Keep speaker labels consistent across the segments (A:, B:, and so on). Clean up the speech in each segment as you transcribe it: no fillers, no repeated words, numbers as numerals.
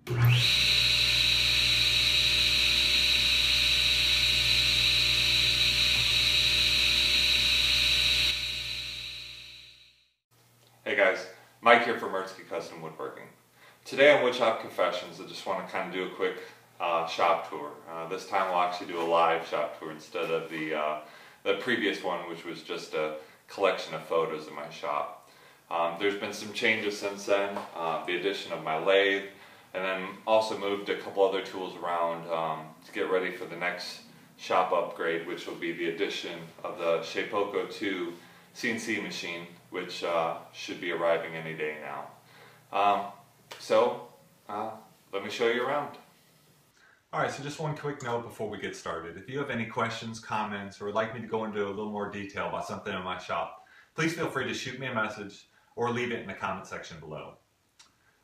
A: Hey guys, Mike here for Mertzke Custom Woodworking. Today on Woodshop Confessions, I just want to kind of do a quick shop tour. This time we'll actually do a live shop tour instead of the previous one, which was just a collection of photos of my shop. There's been some changes since then, the addition of my lathe, and then also moved a couple other tools around to get ready for the next shop upgrade, which will be the addition of the Shapeoko 2 CNC machine, which should be arriving any day now. Let me show you around. Alright, so just one quick note before we get started. If you have any questions, comments, or would like me to go into a little more detail about something in my shop, please feel free to shoot me a message or leave it in the comment section below.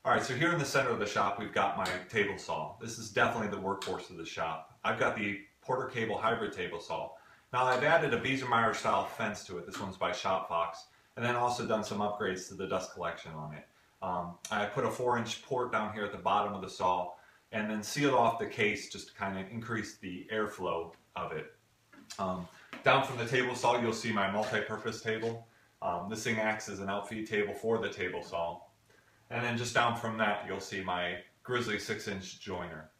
A: Alright, so here in the center of the shop we've got my table saw. This is definitely the workhorse of the shop. I've got the Porter Cable Hybrid Table Saw. Now I've added a Biedermeier style fence to it. This one's by ShopFox. And then also done some upgrades to the dust collection on it. I put a 4-inch port down here at the bottom of the saw and then sealed off the case just to kind of increase the airflow of it. Down from the table saw you'll see my multi-purpose table. This thing acts as an outfeed table for the table saw. And then just down from that you'll see my Grizzly 6-inch joiner.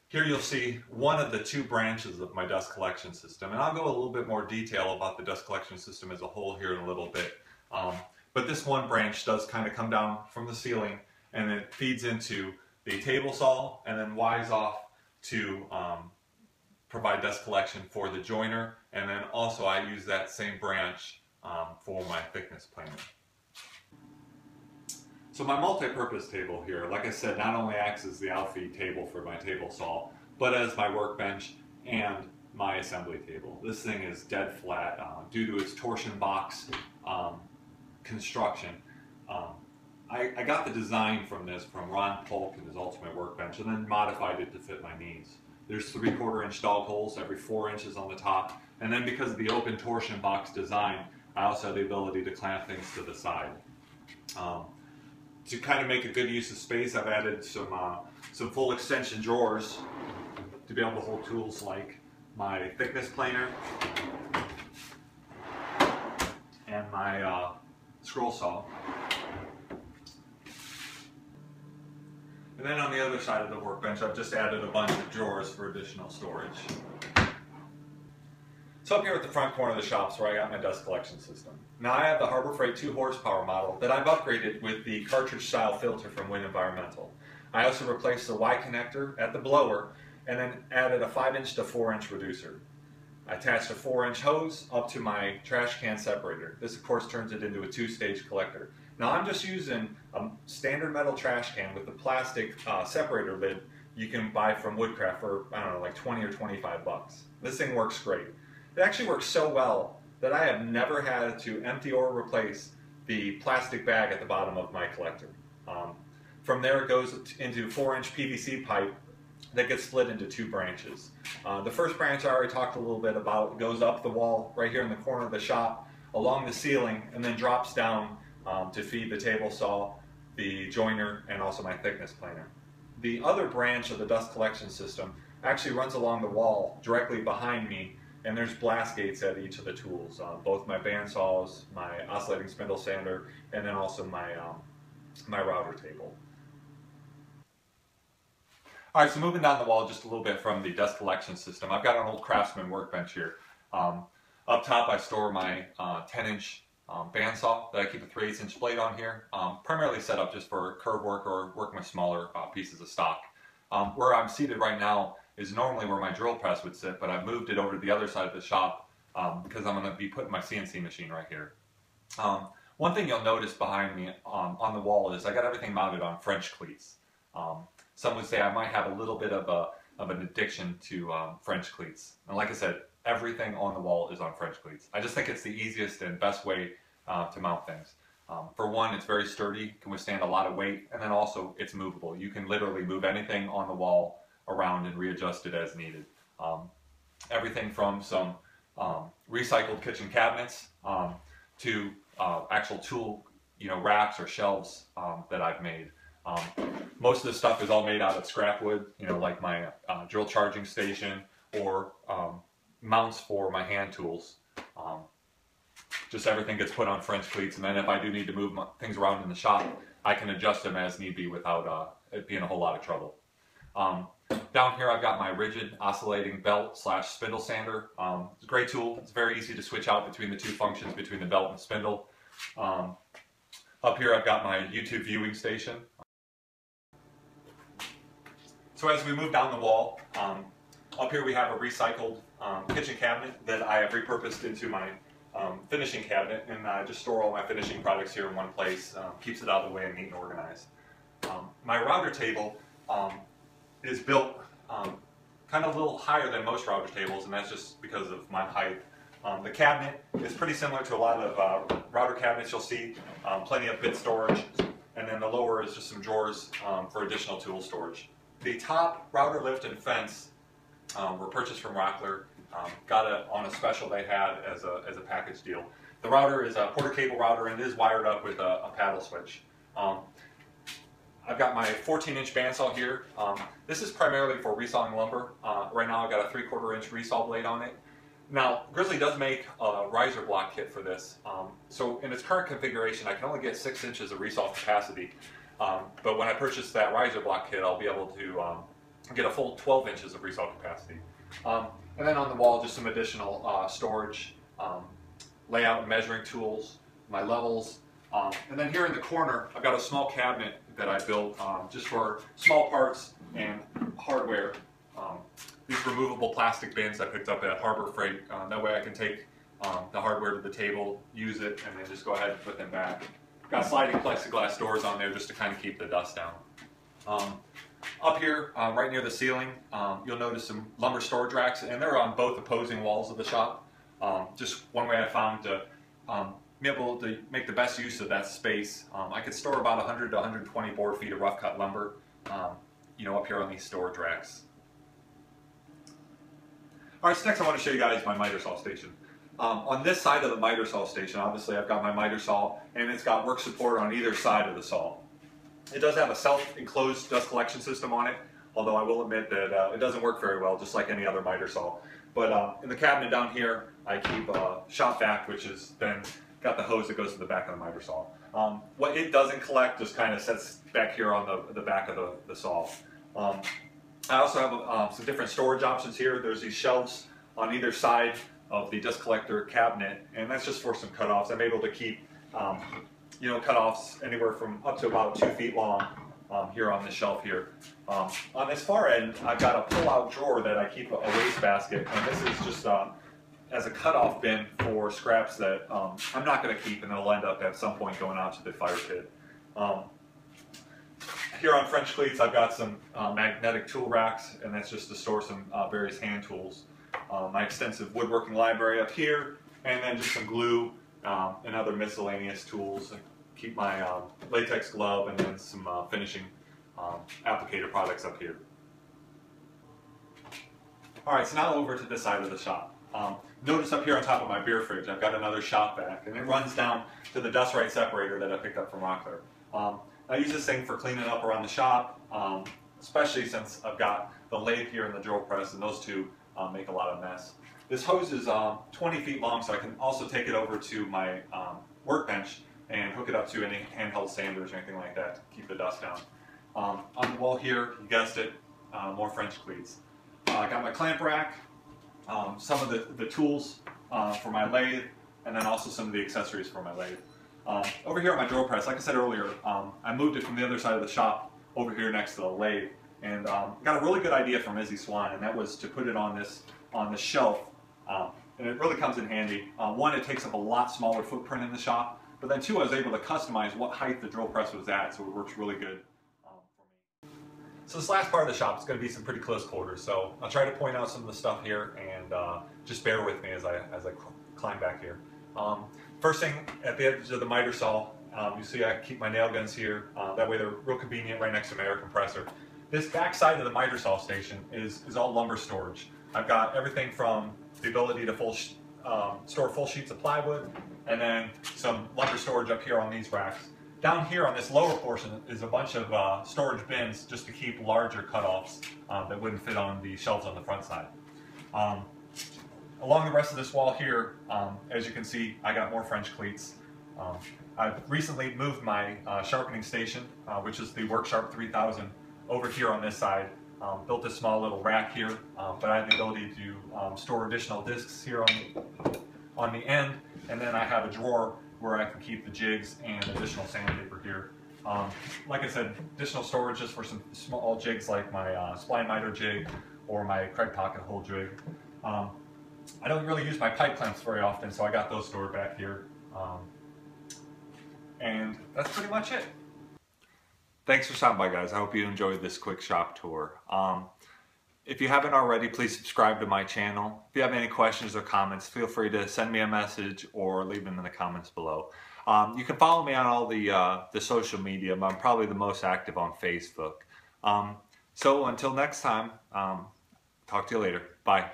A: Here you'll see one of the two branches of my dust collection system, and I'll go a little bit more detail about the dust collection system as a whole here in a little bit. But this one branch does kind of come down from the ceiling and it feeds into the table saw and then wires off to provide dust collection for the joiner, and then also I use that same branch for my thickness planer. So my multi-purpose table here, like I said, not only acts as the outfeed table for my table saw, but as my workbench and my assembly table. This thing is dead flat due to its torsion box construction. I got the design from this from Ron Polk and his Ultimate Workbench and then modified it to fit my needs. There's 3/4 inch dog holes every 4 inches on the top, and then because of the open torsion box design, I also have the ability to clamp things to the side. To kind of make a good use of space, I've added some full extension drawers to be able to hold tools like my thickness planer and my scroll saw. And then on the other side of the workbench, I've just added a bunch of drawers for additional storage. So up here at the front corner of the shop is where I got my dust collection system. Now I have the Harbor Freight 2 horsepower model that I've upgraded with the cartridge style filter from Win Environmental. I also replaced the Y connector at the blower and then added a 5-inch to 4-inch reducer. I attached a 4-inch hose up to my trash can separator. This of course turns it into a 2-stage collector. Now I'm just using a standard metal trash can with the plastic separator lid you can buy from Woodcraft for, I don't know, like 20 or 25 bucks. This thing works great. It actually works so well that I have never had to empty or replace the plastic bag at the bottom of my collector. From there it goes into 4-inch PVC pipe that gets split into 2 branches. The first branch I already talked a little bit about. It goes up the wall right here in the corner of the shop, along the ceiling, and then drops down to feed the table saw, the joiner, and also my thickness planer. The other branch of the dust collection system actually runs along the wall directly behind me, and there's blast gates at each of the tools, both my bandsaws, my oscillating spindle sander, and then also my router table. Alright, so moving down the wall just a little bit from the dust collection system, I've got an old Craftsman workbench here. Up top I store my 10-inch bandsaw that I keep a 3/8-inch blade on here, primarily set up just for curve work or working with smaller pieces of stock. Where I'm seated right now is normally where my drill press would sit, but I've moved it over to the other side of the shop because I'm going to be putting my CNC machine right here. One thing you'll notice behind me on the wall is I got everything mounted on French cleats. Some would say I might have a little bit of an addiction to French cleats. And like I said, everything on the wall is on French cleats. I just think it's the easiest and best way to mount things. For one, it's very sturdy, can withstand a lot of weight, and then also it's movable. You can literally move anything on the wall around and readjust it as needed. Everything from some recycled kitchen cabinets to actual tool racks or shelves that I've made. Most of this stuff is all made out of scrap wood, you know, like my drill charging station or mounts for my hand tools. Just everything gets put on French cleats, and then if I do need to move things around in the shop, I can adjust them as need be without it being a whole lot of trouble. Down here I've got my rigid oscillating belt / spindle sander. It's a great tool. It's very easy to switch out between the two functions, between the belt and spindle. Up here I've got my YouTube viewing station. So as we move down the wall, up here we have a recycled kitchen cabinet that I have repurposed into my finishing cabinet, and I just store all my finishing products here in one place. Keeps it out of the way and neat and organized. My router table is built kind of a little higher than most router tables, and that's just because of my height. The cabinet is pretty similar to a lot of router cabinets you'll see. Plenty of bit storage, and then the lower is just some drawers for additional tool storage. The top router lift and fence were purchased from Rockler. Got it on a special they had as a package deal. The router is a Porter cable router and it is wired up with a paddle switch. I've got my 14-inch bandsaw here. This is primarily for resawing lumber. Right now I've got a 3/4 inch resaw blade on it. Now, Grizzly does make a riser block kit for this. So in its current configuration, I can only get 6 inches of resaw capacity. But when I purchase that riser block kit, I'll be able to get a full 12 inches of resaw capacity. And then on the wall, just some additional storage, layout and measuring tools, my levels. And then here in the corner, I've got a small cabinet that I built just for small parts and hardware. These removable plastic bins I picked up at Harbor Freight. That way I can take the hardware to the table, use it, and then just go ahead and put them back. Got sliding plexiglass doors on there just to kind of keep the dust down. Up here, right near the ceiling, you'll notice some lumber storage racks, and they're on both opposing walls of the shop. Just one way I found to be able to make the best use of that space. I could store about 100 to 120 board feet of rough cut lumber, you know, up here on these storage racks. All right, so next I want to show you guys my miter saw station. On this side of the miter saw station, obviously I've got my miter saw, and it's got work support on either side of the saw. It does have a self-enclosed dust collection system on it, although I will admit that it doesn't work very well, just like any other miter saw. But in the cabinet down here, I keep a shop vac, which is then got the hose that goes to the back of the miter saw. What it doesn't collect just kind of sits back here on the back of the saw. I also have some different storage options here. There's these shelves on either side of the dust collector cabinet, and that's just for some cutoffs. I'm able to keep you know, cutoffs anywhere from up to about 2 feet long here on this shelf here. On this far end, I've got a pull-out drawer that I keep a waste basket, and this is just as a cutoff bin for scraps that I'm not going to keep, and it'll end up at some point going out to the fire pit. Here on French cleats, I've got some magnetic tool racks, and that's just to store some various hand tools. My extensive woodworking library up here, and then just some glue and other miscellaneous tools. I keep my latex glove and then some finishing applicator products up here. All right, so now over to this side of the shop. Notice up here on top of my beer fridge, I've got another shop vac, and it runs down to the dust right separator that I picked up from Rockler. I use this thing for cleaning up around the shop, especially since I've got the lathe here and the drill press, and those two make a lot of mess. This hose is 20 feet long, so I can also take it over to my workbench and hook it up to any handheld sanders or anything like that to keep the dust down. On the wall here, you guessed it, more French cleats. I got my clamp rack, some of the tools for my lathe, and then also some of the accessories for my lathe. Over here on my drill press, like I said earlier, I moved it from the other side of the shop over here next to the lathe, and got a really good idea from Izzy Swan, and that was to put it on this shelf, and it really comes in handy. One, it takes up a lot smaller footprint in the shop, but then two, I was able to customize what height the drill press was at, so it works really good for me. So this last part of the shop is going to be some pretty close quarters, so I'll try to point out some of the stuff here, and just bear with me as I climb back here. First thing, at the edge of the miter saw, you see I keep my nail guns here. That way they're real convenient right next to my air compressor. This back side of the miter saw station is all lumber storage. I've got everything from the ability to store full sheets of plywood, and then some lumber storage up here on these racks. Down here on this lower portion is a bunch of storage bins just to keep larger cutoffs that wouldn't fit on the shelves on the front side. Along the rest of this wall here, as you can see, I got more French cleats. I've recently moved my sharpening station, which is the Worksharp 3000, over here on this side. Built a small little rack here, but I have the ability to store additional discs here on the end, and then I have a drawer where I can keep the jigs and additional sandpaper here. Like I said, additional storage just for some small jigs like my spline miter jig or my Kreg pocket hole jig. I don't really use my pipe clamps very often, so I got those stored back here. And that's pretty much it. Thanks for stopping by, guys. I hope you enjoyed this quick shop tour. If you haven't already, please subscribe to my channel. If you have any questions or comments, feel free to send me a message or leave them in the comments below. You can follow me on all the social media, but I'm probably the most active on Facebook. So until next time, talk to you later. Bye.